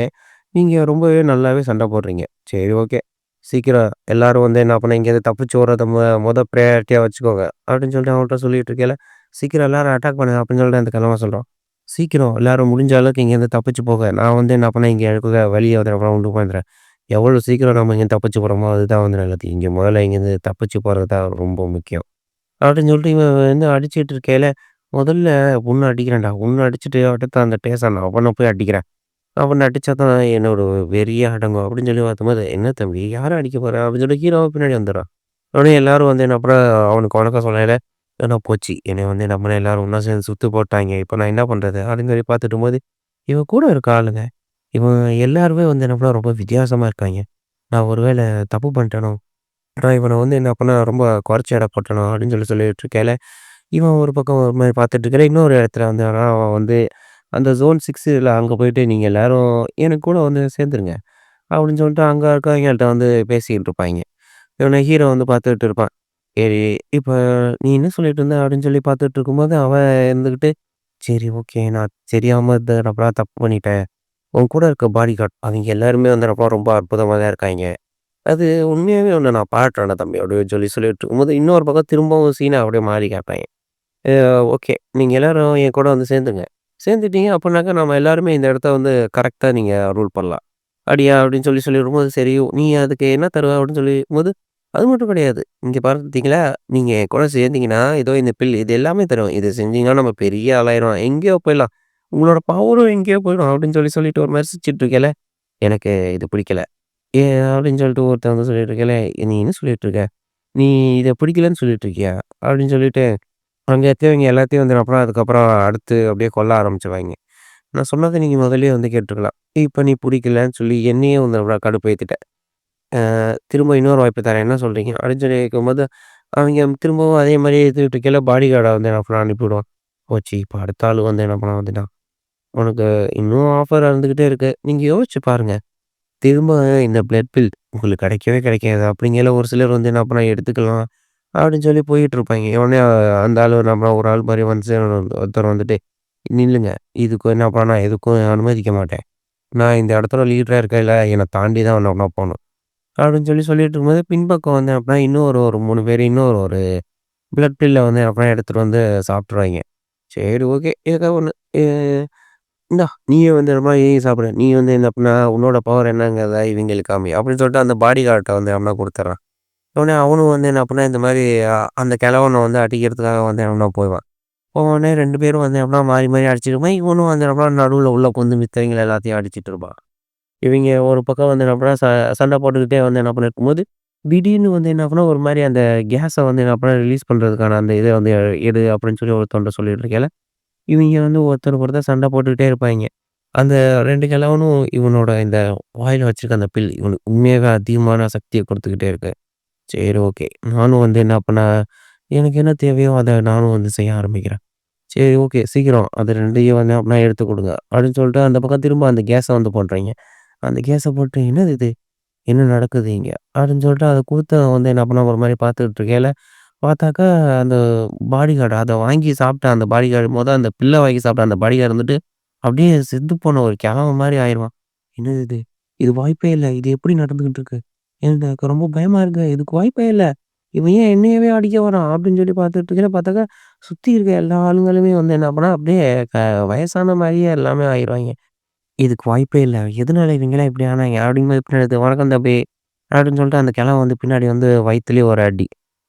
நீங்க ரொம்பவே நல்லாவே சண்டை போடுறீங்க. சரி ஓகே. சீக்கிரம் எல்லாரும் வந்து என்ன பண்ண இங்கேருந்து தப்பிச்சு ஓடுறத மொத ப்ரையாரிட்டியா வச்சுக்கோங்க. அப்படின்னு சொல்லிட்டு அவங்கள்ட்ட சொல்லிட்டு இருக்கையில, சீக்கிரம் எல்லாரும் அட்டாக் பண்ணுங்க அப்படின்னு சொல்லிட்டு அந்த கிழவன் சொல்றான். சீக்கிரம் எல்லாரும் முடிஞ்ச அளவுக்கு இங்கேருந்து தப்பிச்சு போங்க. நான் வந்து என்ன பண்ணேன் இங்க இருக்கிற வழிய வந்து நான் உண்டு பண்றேன். எவ்வளோ சீக்கிரம் நம்ம இங்கேருந்து தப்பிச்சு போறோமோ அதுதான் வந்து நல்லது. இங்க முதல்ல இங்கேருந்து தப்பிச்சு போறது தான் ரொம்ப முக்கியம். அப்படின்னு சொல்லிட்டு இவன் வந்து அடிச்சுட்டு இருக்கையில, "முதல்ல உன்ன அடிக்கிறேன்டா. உன்ன அடிச்சுட்டு அடுத்து அந்த டேசான் அவன போய் அடிக்கிறேன். அவன அடிச்சா தான் என்னோட வெறியே அடங்கும்." அப்படின்னு சொல்லி பார்த்தம்போது, "என்ன தம்பி யார அடிக்க போற?" அப்படின்னு சொல்லி ஹீரோவும் பின்னாடி வந்துர்றான். உடனே எல்லாரும் வந்து என்ன அப்புறம் அவனுக்கு வணக்கம் சொல்லையில, "ஏன்னா போச்சு. என்னைய வந்து நம்ம எல்லாரும் ஒண்ணா சேர்ந்து சுத்து போட்டாய்ங்க. இப்ப நான் என்ன பண்றது?" அப்படின்னு சொல்லி பார்த்துட்டுருக்கும்போது, இவன் கூட இருக்க ஆளுங்க, இவன் எல்லாருமே வந்து என்ன பண்ணா ரொம்ப வித்தியாசமா இருக்காய்ங்க. நான் ஒரு வேள தப்பு பண்ணிட்டேனோ? நான் இவன வந்து என்ன பண்ண ரொம்ப குறைச்சு எடை போட்டனோ? அப்படின்னு சொல்லி சொல்லிட்டு இருக்கையில இவன் ஒரு பக்கம் ஒரு மாரி பார்த்துட்டு இருக்கிறான். இன்னொரு இடத்துல வந்து ஆனா அவன் வந்து அந்த ஜோன் 6ல அங்க போயிட்டு நீங்க எல்லாரும் எனக்கு கூட வந்து சேர்ந்துருங்க. அப்படின்னு சொல்லிட்டு அங்க இருக்கவங்கள்ட்ட வந்து பேசிக்கிட்டு இருப்பாய்ங்க. இவன ஹீரோ வந்து பார்த்துக்கிட்டு இருப்பான். சரி, இப்ப நீ என்ன சொல்லிட்டு இருந்த? அப்படின்னு சொல்லி பார்த்துட்டு இருக்கும்போது, அவன் இருந்துகிட்டு, சரி ஓகே. நான் தெரியாம நான் தப்பு பண்ணிட்டேன். உன் கூட இருக்க பாடி கார்ட் அவைங்க எல்லாருமே வந்து ரொம்ப அற்புதமா தான் இருக்காய்ங்க. அது உண்மையாவே உன்ன நான் பாராட்டுறேன்டா தம்பி. அப்படின்னு சொல்லி சொல்லிட்டு இருக்கும்போது, இன்னொரு பக்கம் திரும்பவும் சீன அப்படியே மாறி காட்டுறாய்ங்க. அ ஓகே. நீங்க எல்லாரும் என் கூட வந்து சேர்ந்துங்க. சேர்ந்துட்டீங்க அப்புட்னாக்கா நம்ம எல்லாருமே இந்த இடத்த வந்து கரெக்ட்டா நீங்க ரூல் பண்ணலாம். "அப்படியா?" அப்படின்னு சொல்லி சொல்லிரும்போது, "சரி நீ அதுக்கு என்ன தருவ?" அப்படின்னு சொல்லிக்கும்போது, "அது மட்டும் கிடையாது. இங்க பார்த்தீங்களா, நீங்க என் கூட சேர்ந்தீங்கன்னா, இதோ இந்த பில் இது எல்லாமே தருவேன். இத செஞ்சீங்கன்னா நம்ம பெரிய ஆளாயிரலாம். எங்கேயோ போயிடலாம். உங்களோட பவரும் எங்கேயோ போயிடும்." அப்படின்னு சொல்லிட்டு ஒரு மாரி சிரிச்சுட்டு இருக்கையில, "எனக்கு இது பிடிக்கல." அப்படின்னு சொல்லிட்டு ஒருத்தன் வந்து சொல்லிட்டு இருக்கையில, "நீ என்ன சொல்லிட்டு இருக்க? நீ இத பிடிக்கலன்னு சொல்லிட்டு இருக்கியா?" அப்படின்னு சொல்லிட்டு அங்க இருக்கவங்க எல்லாத்தையும் வந்து அப்புறம் அதுக்கப்புறம் அடுத்து அப்படியே கொல்ல ஆரம்பிச்சுருவாய்ங்க. நான் சொன்னத நீங்க முதல்லயே வந்து கேட்டுருக்கலாம். இப்ப நீ புடிக்கலன்னு சொல்லி என்னையே வந்து அவ்வளோ கடுப்பேத்திட்ட. திரும்ப இன்னொரு வாய்ப்பு தரேன். என்ன சொல்றீங்க? அப்படின்னு சொல்லி கேட்கும்போது, அவைங்க திரும்பவும் அதே மாரியே எதிர்த்துட்டு இருக்கையில பாடி கார்ட வந்து என்ன பண்ணான் அனுப்பிவிடுவான். போச்சு இப்ப அடுத்த ஆளு வந்து என்ன பண்ண வந்துட்டான். உனக்கு இன்னும் ஆஃபர் இருந்துகிட்டே இருக்கு. நீங்க யோசிச்சு பாருங்க. திரும்ப இந்த பிளட் பில் உங்களுக்கு கிடைக்கவே கிடைக்காது. அப்படிங்கையில ஒரு சிலர் வந்து என்ன பண்ணா எடுத்துக்கலாம். அப்படின்னு சொல்லி போயிட்டு இருப்பாய்ங்க. உடனே அந்த ஆளு நம்ம ஒரு ஆள் மாரி வந்து ஒருத்தர் வந்துட்டு, "நில்லுங்க. இதுக்கு என்ன பண்ணா நான் எதுக்கும் அனுமதிக்க மாட்டேன். நான் இந்த இடத்தோட லீடரா இருக்கையில என்ன தாண்டி தான் நான் போணும்." அப்படின்னு சொல்லி சொல்லிட்டு இருக்கும்போது, பின்பக்கம் வந்து அப்படின்னா இன்னும் ஒரு 3 பேரு இன்னொரு ஒரு பிளட் பில்ல வந்து அப்படின்னா எடுத்துட்டு வந்து சாப்பிட்டுருவாய்ங்க. சரி ஓகே. ஏதோ ஒண்ணு. எ இந்தா நீயும் வந்து இந்த மாரி சாப்பிடு. நீ வந்து என்ன பண்ண உன்னோட பவர் என்னங்கிறத இவங்களுக்கு காமி. அப்படின்னு சொல்லிட்டு அந்த பாடி கார்ட்ட வந்து அவன குடுத்துர்றான். உடனே அவனும் வந்து என்ன பண்ணான் இந்த மாரி அந்த கிழவன வந்து அடிக்கிறதுக்காக வந்து எவனோ போவான். போனோனே 2 பேரும் வந்து எப்படின்னா மாறி மாறி அடிச்சுட்டு இருப்பான். இவனும் வந்து எப்படின்னா நடுவுல உள்ள புகுந்து மித்தவங்கள எல்லாத்தையும் அடிச்சிட்டு இருப்பான். இவைங்க ஒரு பக்கம் வந்து என்ன பண்ணா சண்டை போட்டுக்கிட்டே வந்து என்ன பண்ணிருக்கும்போது, திடீர்னு வந்து என்ன பண்ணா ஒரு மாரி அந்த கேஸ வந்து என்ன பண்ணா ரிலீஸ் பண்றதுக்கான அந்த இத வந்து எடு அப்படின்னு சொல்லி ஒருத்தன்ட்ட சொல்லிட்டு இருக்கையில, இவைங்க வந்து ஒருத்தருக்கு ஒருத்தர் சண்டை போட்டுக்கிட்டே இருப்பாய்ங்க. அந்த 2 கிழவனும் இவனோட இந்த வாயில வச்சிருக்க அந்த பில் இவனுக்கு உண்மையாவே அதிகமான சக்திய குடுத்துக்கிட்டே இருக்கு. சரி ஓகே. நானும் வந்து என்ன பண்ணேன், எனக்கு என்ன தேவையோ அத நானும் வந்து செய்ய ஆரம்பிக்கிறேன். சரி ஓகே. சீக்கிரம் அது 2யும் வந்து அப்படின்னா எடுத்து குடுங்க. அப்படின்னு சொல்லிட்டு அந்த பக்கம் திரும்ப அந்த கேஸ வந்து போடுறாய்ங்க. அந்த கேஸ போட்டு என்னது இது? என்ன நடக்குது இங்க? அப்படின்னு சொல்லிட்டு அத குடுத்தவன் வந்து என்ன பண்ணான் ஒரு மாரி பார்த்துக்கிட்டு இருக்கையில, பார்த்தாக்கா அந்த பாடிகார்டு அத வாங்கி சாப்பிட்ட அந்த பாடிகார்டு அந்த பில்ல வாங்கி சாப்பிட்ட அந்த பாடிகார்டு வந்துட்டு, அப்படியே செத்து போன ஒரு கிழவன் மாரி ஆயிருவான். என்னது இது? இது வாய்ப்பே இல்ல. இது எப்படி நடந்துகிட்டு இருக்கு? எனக்கு ரொம்ப பயமா இருக்கு. இதுக்கு வாய்ப்பே இல்ல. இவன் ஏன் என்னையவே அடிக்க வரான்? அப்படின்னு சொல்லி பார்த்துட்டு இருக்கையில பார்த்தாக்கா, சுத்தி இருக்க எல்லா ஆளுங்களுமே வந்து என்ன பண்ணா, அப்படியே க வயசான மாரியே எல்லாமே ஆயிருவாய்ங்க. இதுக்கு வாய்ப்பே இல்ல. எதனால இவங்கலாம் இப்படி ஆனாய்ங்க? அப்படிங்கும்போது பின்னாடி "வணக்கம் தம்பி" அப்படின்னு சொல்லிட்டு அந்த கிழவன் வந்து பின்னாடி வந்து வயித்துலயே ஒரு அடி.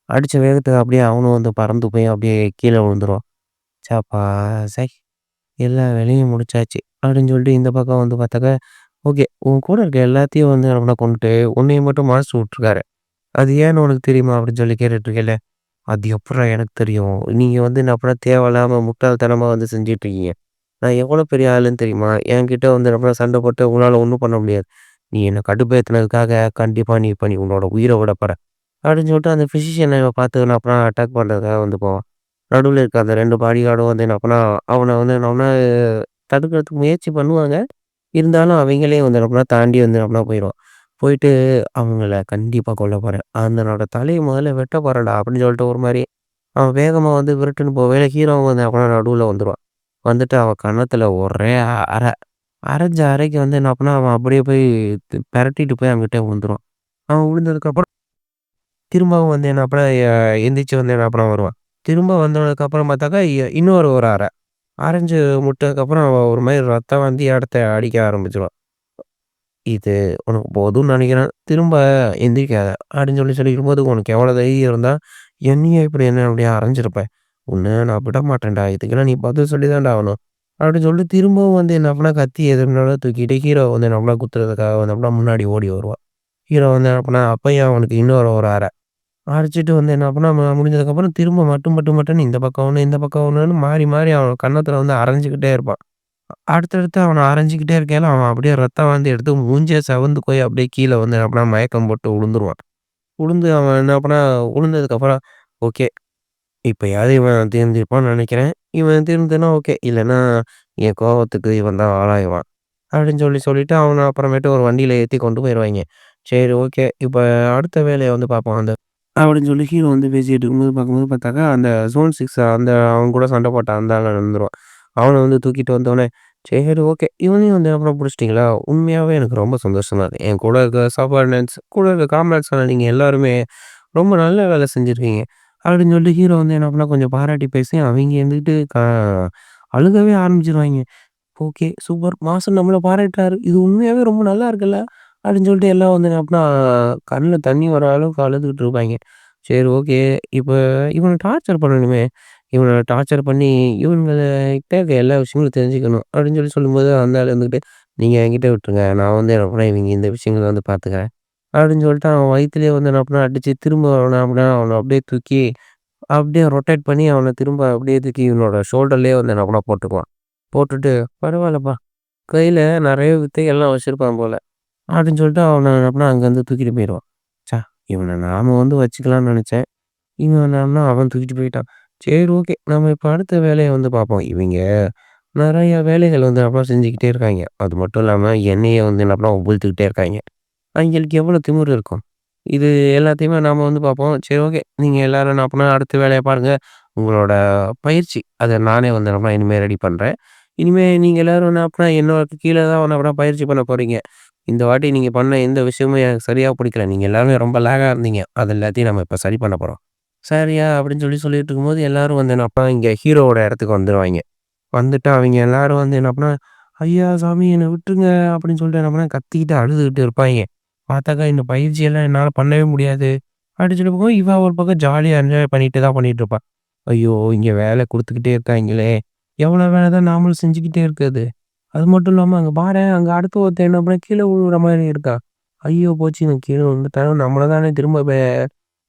அடிச்ச வேகத்துக்கு அப்படியே அவனும் வந்து பறந்து போய் அப்படியே கீழ விழுந்துருவான். "சப்பா சை! எல்லா வேலையும் முடிச்சாச்சு." அப்படின்னு சொல்லிட்டு இந்த பக்கம் வந்து பார்த்தாக்கா, ஓகே. உன் கூட இருக்க எல்லாத்தையும் வந்து நம்மள கொன்னுட்டு, உன்னைய மட்டும் மறைச்சு விட்டுருக்காரு. "அது ஏன்னு உனக்கு தெரியுமா?" அப்படின்னு சொல்லி கேட்டுட்டு இருக்கேல்ல. "அது எப்புட்றா எனக்கு தெரியும்? நீங்க வந்து என்ன அப்பன்னா தேவையில்லாம முட்டாள்தனமா வந்து செஞ்சுட்டுருக்கீங்க. நான் எவ்வளோ பெரிய ஆளுன்னு தெரியுமா? என்கிட்ட வந்து நம்ம சண்டை போட்டு உன்னால ஒண்ணும் பண்ண முடியாது. நீ என்ன கடுப்பேத்துனதுக்காக கண்டிப்பா நீ இப்ப நீ உன்னோட உயிர விட போற." அப்படின்னு சொல்லிட்டு அந்த பிசிஷியன பார்த்து நான் அப்புறம் அட்டாக் பண்றதுக்காக வந்து போவான். நடுவுல இருக்க அந்த 2 பாடி கார்டும் வந்து என்ன பண்ணா, அவன வந்து என்ன பண்ணா தடுக்கிறதுக்கு முயற்சி பண்ணுவாங்க. இருந்தாலும் அவைங்களே வந்து என்ன பண்ணா தாண்டி வந்து என்ன பண்ணா போயிருவான். போயிட்டு அவங்கள கண்டிப்பா கொல்ல போறேன். "அந்தனோட தலைய முதல்ல வெட்ட போறேன்டா" அப்படின்னு சொல்லிட்டு ஒரு மாரி அவன் வேகமா வந்து விருட்டுன்னு போகையில ஹீரோவும் வந்து அப்பன்னா நடுவுல வந்துருவான். வந்துட்டு அவன் கன்னத்துல ஒரே அறை. அரைஞ்ச அறைக்கு வந்து என்ன பண்ணான், அவன் அப்படியே போய் பெரட்டிட்டு போய் அங்கிட்டே விழுந்துருவான். அவன் விழுந்ததுக்கப்புறம் திரும்பவும் வந்து என்ன பண்ணா எந்திரிச்சு வந்து என்ன பண்ண வருவான். திரும்ப வந்ததுக்கப்புறம் பார்த்தாக்கா, இன்னொரு ஒரு அறை. அரைஞ்சு முட்டதுக்கப்புறம் அவன் ஒரு மாரி ரத்தம் வந்து இடத்த அடிக்க ஆரம்பிச்சுருவான். "இது உனக்கு போதும்னு நெனைக்கிறேன். திரும்ப எந்திரிக்காத" அப்படின்னு சொல்லிருக்கும்போது, "உனக்கு எவ்வளோ தைரியம் இருந்தா, என்னையே இப்படி என்ன அப்படியே அரைஞ்சிருப்ப. உன்ன நான் விட மாட்டேன்டா. இதுக்கெல்லாம் நீ பதில் சொல்லி தான்டா ஆகணும்." அப்படின்னு சொல்லிட்டு திரும்பவும் வந்து என்ன பண்ணா, கத்தி எதுனாலும் தூக்கிட்டு ஹீரோ வந்து என்ன பண்ணா குத்துறதுக்காக வந்து அப்படின்னா முன்னாடி ஓடி வருவான். ஹீரோ வந்து என்ன பண்ணா, அப்பயும் அவனுக்கு இன்னொரு ஒரு அறை. அரைச்சுட்டு வந்து என்ன பண்ணா, முடிஞ்சதுக்கப்புறம் திரும்ப மட்டுன்னு இந்த பக்கம் ஒண்ணு, இந்த பக்கம் ஒண்ணுன்னு மாறி மாறி அவன் கன்னத்துல வந்து அரைஞ்சுக்கிட்டே இருப்பான். அடுத்தடுத்து அவன அரைஞ்சுக்கிட்டே இருக்கையில, அவன் அப்படியே ரத்தம் வாந்தி எடுத்து மூஞ்சே செவந்து போய் அப்படியே கீழ வந்து என்ன பண்ணா, மயக்கம் போட்டு விழுந்துருவான். விழுந்து அவன் என்ன பண்ணா, விழுந்ததுக்கப்புறம், ஓகே. இப்பயாவது இவன் திருந்திருப்பான்னு நெனைக்கிறேன். இவன் திருந்தனா ஓகே. இல்லன்னா, என் கோவத்துக்கு இவன் தான் ஆளாயுவான். அப்படின்னு சொல்லிட்டு அவன அப்புறமேட்டு ஒரு வண்டியில ஏத்தி கொண்டு போயிருவாய்ங்க. சரி ஓகே. இப்ப அடுத்த வேலைய வந்து பார்ப்போம். அப்படின்னு சொல்லி ஹீரோ வந்து பேசிட்டு இருக்கும்போது பார்க்கும்போது பார்த்தாக்கா, அந்த ஜோன் 6 அந்த அவன் கூட சண்டை போட்ட அந்த ஆளு வந்துருவான். அவன வந்து தூக்கிட்டு வந்தோனே, சரி ஓகே. இவனையும் வந்து அப்புறம் புடிச்சிட்டீங்களா? உண்மையாவே எனக்கு ரொம்ப சந்தோஷமா இருக்கு. என் கூட இருக்க சபார்டினேட்ஸ், கூட இருக்க காம்ரேட்ஸ் நீங்க எல்லாருமே ரொம்ப நல்ல வேலை செஞ்சிருக்கீங்க. அப்படின்னு சொல்லிட்டு ஹீரோ வந்து என்ன பண்ணா கொஞ்சம் பாராட்டி பேசி, அவைங்க இருந்துகிட்டு அழுகவே ஆரம்பிச்சுருவாய்ங்க. ஓகே. சூப்பர். மாசன் நம்மள பாராட்டுறாரு. இது உண்மையாவே ரொம்ப நல்லா இருக்குல்ல. அப்படின்னு சொல்லிட்டு எல்லாம் வந்து அப்டினா கண்ல தண்ணி வர அளவுக்கு அழுதுகிட்டு இருப்பாய்ங்க. சரி ஓகே. இப்ப இவன டார்ச்சர் பண்ணணுமே. இவன டார்ச்சர் பண்ணி இவனுங்ககிட்ட இருக்க எல்லா விஷயங்களும் தெரிஞ்சுக்கணும். அப்படின்னு சொல்லும்போது அந்த ஆள் இருந்துகிட்டு, நீங்க என்கிட்ட விட்டுருங்க. நான் வந்து என்ன பண்ணேன் இவங்க இந்த விஷயங்கள வந்து பார்த்துக்கிறேன். அப்படின்னு சொல்லிட்டு அவன் வயித்திலேயே வந்து என்ன பண்ணான் அடிச்சு திரும்ப அவன அப்படியே தூக்கி அப்படியே ரொட்டேட் பண்ணி அவன திரும்ப அப்படியே தூக்கி இவனோட ஷோல்டர்லேயே வந்து என்ன பண்ணா போட்டுக்குவான். போட்டுட்டு பரவாயில்லப்பா. கையில நெறைய வித்தைகள்லாம் வச்சிருப்பான் போல. அப்படின்னு சொல்லிட்டு அவன அப்டினா அங்கருந்து தூக்கிட்டு போயிருவான். ச்ச! இவன நாம வந்து வச்சுக்கலாம்னு நெனச்சேன். இவன் என்னடான்னா அவன் தூக்கிட்டு போயிட்டான். சரி ஓகே. நம்ம இப்ப அடுத்த வேலைய வந்து பார்ப்போம். இவைங்க நெறைய வேலைகள் வந்து அப்புறம் செஞ்சுக்கிட்டே இருக்காய்ங்க. அது மட்டும் இல்லாம என்னைய வந்து என்ன பண்ணா உமிழ்த்துக்கிட்டே இருக்காய்ங்க. அவைங்களுக்கு எவ்வளோ திமிரு இருக்கும். இது எல்லாத்தையுமே நாம வந்து பார்ப்போம். சரி ஓகே. நீங்க எல்லாரும் என்ன அப்பன்னா அடுத்த வேலைய பாருங்க. உங்களோட பயிற்சி அத நானே வந்து என்ன பண்ணேன் இனிமே ரெடி பண்றேன். இனிமே நீங்க எல்லாரும் என்ன அப்பன்னா என்னோட கீழ தான் வந்து அப்புறம் பயிற்சி பண்ண போறீங்க. இந்த வாட்டி நீங்க பண்ண எந்த விஷயமும் எனக்கு சரியா பிடிக்கல. நீங்க எல்லாருமே ரொம்ப லேகா இருந்தீங்க. அது எல்லாத்தையும் நம்ம இப்ப சரி பண்ண போறோம். சரியா அப்படின்னு சொல்லிட்டு இருக்கும்போது எல்லாரும் வந்து என்னப்பா இங்க ஹீரோவோட இடத்துக்கு வந்துருவாய்ங்க. வந்துட்டு அவைங்க எல்லாரும் வந்து என்ன பண்ணா, "ஐயா சாமி என்ன விட்டுருங்க" அப்படின்னு சொல்லிட்டு என்ன பண்ணா கத்திக்கிட்டு அழுதுகிட்டு இருப்பாய்ங்க. பார்த்தாக்கா இந்த பயிற்சியெல்லாம் என்னால பண்ணவே முடியாது. அப்படின்னு சொல்லி போகும் இவன் ஒரு பக்கம் ஜாலியா என்ஜாய் பண்ணிட்டு தான் பண்ணிட்டு இருப்பான். ஐயோ! இங்க வேலை குடுத்துக்கிட்டே இருக்காய்ங்களே! எவ்வளோ வேலை தான் நாமளும் செஞ்சுக்கிட்டே இருக்கிறது. அது மட்டும் இல்லாம அங்க பாரேன், அங்க அடுத்து ஒருத்தன் என்ன பண்ணான் கீழ விழுகுற மாரி இருக்கான். ஐயோ போச்சு இவன் கீழ விழுந்துட்டான். நம்மள தானே திரும்ப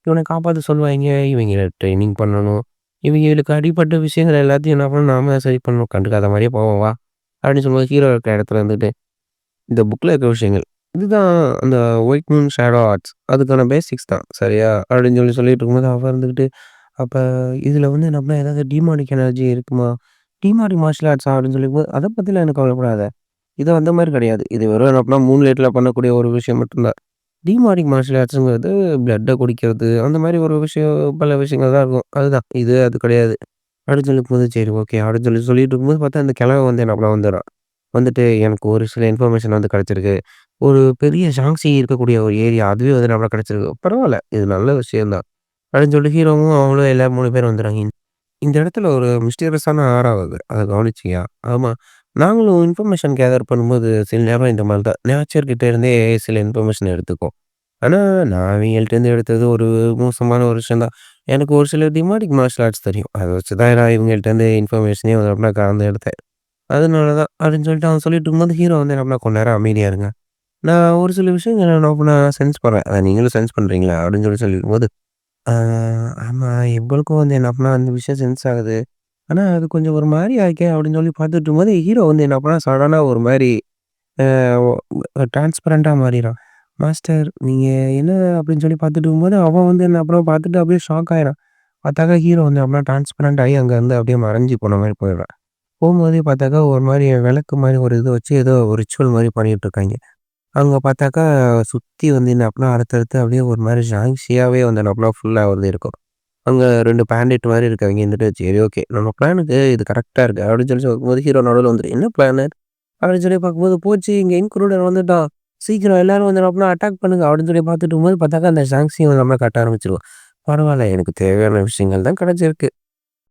இவன காப்பாத்த சொல்லுவாய்ங்க. இவைங்கள ட்ரெய்னிங் பண்ணணும். இவைங்களுக்கு அடிப்பட்ட விஷயங்கள் எல்லாத்தையும் என்ன பண்ணணும், நாம தான் சரி பண்ணணும். கண்டுக்காத மாரியே போவோம் வா! அப்படின்னு சொல்லும்போது ஹீரோ இருக்க இடத்துல இருந்துட்டு, இந்த புக்ல இருக்க விஷயங்கள். இதுதான் அந்த ஒயிட் மூன் ஷேடோ ஆர்ட்ஸ். அதுக்கான பேசிக்ஸ் தான். சரியா? அப்படின்னு சொல்லிட்டு இருக்கும்போது அவ இருந்துகிட்டு, அப்ப இதுல வந்து நம்ம ஏதாவது டிமானிக் எனர்ஜி இருக்குமா? டிமானிக் மார்ஷியல் ஆர்ட்ஸா? அப்படின்னு சொல்லிக்கும்போது, அத பத்திலாம் எனக்கு கவலைப்படாத. இது அந்த மாரி கிடையாது. இது வெறும் என்ன பண்ணா மூன் லைட்ல பண்ணக்கூடிய ஒரு விஷயம் மட்டும் தான். டீமானிக் மார்ஷியல் ஆர்ட்ஸ்ங்கிறது பிளட்ட குடிக்கிறது, அந்த மாரி ஒரு விஷயம் பல விஷயங்கள் தான் இருக்கும். அதுதான். இது அது கிடையாது. அப்படின்னு சொல்லும்போது, சரி ஓகே. அப்படின்னு சொல்லிட்டு இருக்கும்போது பார்த்தா, அந்த கிழவன் வந்து என்ன பண்ண வந்துர்றான். வந்துட்டு எனக்கு ஒரு சில இன்ஃபர்மேஷன் வந்து கிடைச்சிருக்கு. ஒரு பெரிய ஷாங்ஸி இருக்கக்கூடிய ஒரு ஏரியா. அதுவே வந்து நம்மளுக்கு கிடைச்சிருக்கு. பரவால்ல. இது நல்ல விஷயம் தான். அப்படின்னு சொல்லிட்டு ஹீரோவும் அவங்களும் எல்லாரும் 3 பேரும் வந்துர்றாங்க. இந்த இடத்துல ஒரு மிஸ்டீரியஸான ஆறா வருது. அத கவனிச்சியா? ஆமா. நாங்களும் இன்ஃபர்மேஷன் கேதர் பண்ணும்போது சில நேரம் இந்த மாரி தான். நேச்சர் கிட்ட இருந்தே சில இன்ஃபர்மேஷன் எடுத்துக்குவோம். ஆனா, நான் இவங்கள்ட்டேருந்து எடுத்தது ஒரு மோசமான ஒரு விஷயம் தான். எனக்கு ஒரு சில டிமாடிக் மார்ஷல் ஆர்ட்ஸ் தெரியும். அத வச்சு தான் நான் இவங்கள்ட்டேருந்து இன்ஃபர்மேஷனே வந்து அப்படின்னா கலந்து எடுத்தேன். அதனால தான் அப்படின்னு சொல்லிட்டு அவன் சொல்லிட்டு இருக்கும்போது ஹீரோ வந்து என்ன பண்ணா, "கொஞ்ச நேரம் அமைதியா இருங்க. நான் ஒரு சில விஷயங்கள என்ன பண்ணா சென்ஸ் பண்றேன். அத நீங்களும் சென்ஸ் பண்றீங்களா?" அப்படின்னு சொல்லியிருக்கும்போது, "ஆ ஆமா எங்களுக்கும் வந்து என்ன பண்ணா அந்த விஷயம் சென்ஸ் ஆகுது. ஆனா, அது கொஞ்சம் ஒரு மாரி ஆயிக்கே" அப்படின்னு சொல்லி பார்த்துட்டு இருக்கும்போது, ஹீரோ வந்து என்ன பண்ணா சடனா ஒரு மாரி அ ஒ டிரான்ஸ்பரன்ட்டா மாறிறான். "மாஸ்டர் நீங்க என்ன?" அப்படின்னு சொல்லி பார்த்துட்டு இருக்கும்போது, அவன் வந்து என்ன அப்புறம் பார்த்துட்டு அப்படியே ஷாக் ஆயிறான். பார்த்தாக்கா ஹீரோ வந்து அப்படியே டிரான்ஸ்பரன்ட் ஆயி அங்கருந்து அப்படியே மறைஞ்சு போன மாரி போயிடுறான். போம்போதே பார்த்தாக்கா ஒரு மாரி விளக்கு மாரி ஒரு இத வச்சு ஏதோ ஒரு ரிச்சுவல் மாரி பண்ணிட்டு இருக்காய்ங்க. அங்க பார்த்தாக்கா சுத்தி வந்து என்ன அப்படின்னா அடுத்தடுத்து அப்படியே ஒரு மாரி ஷாங்ஷியாவே வந்து என்ன அப்படின்னா ஃபுல்லா வந்து இருக்கும். அங்க 2 பேண்டேட் மாரி இருக்கவைங்க இருந்துட்டு, "சரி ஓகே. நம்ம பிளானுக்கு இது கரெக்ட்டா இருக்கு." அப்படின்னு சொல்லி சொல்லும்போது ஹீரோ நடுவுல வந்துட்டு, "என்ன பிளானு?" அப்படின்னு சொல்லி பார்க்கும்போது, "போச்சு இங்க இன்க்ரூடர் வந்துட்டான். சீக்கிரம் எல்லாரும் வந்து அப்படின்னா அட்டாக் பண்ணுங்க." அப்படின்னு சொல்லி பார்த்துட்டு இருக்கும்போது பார்த்தாக்கா, அந்த ஷாங்ஸியும் நம்ம கட்ட ஆரம்பிச்சுருவான். பரவால்ல எனக்கு தேவையான விஷயங்கள் தான் கிடைச்சிருக்கு.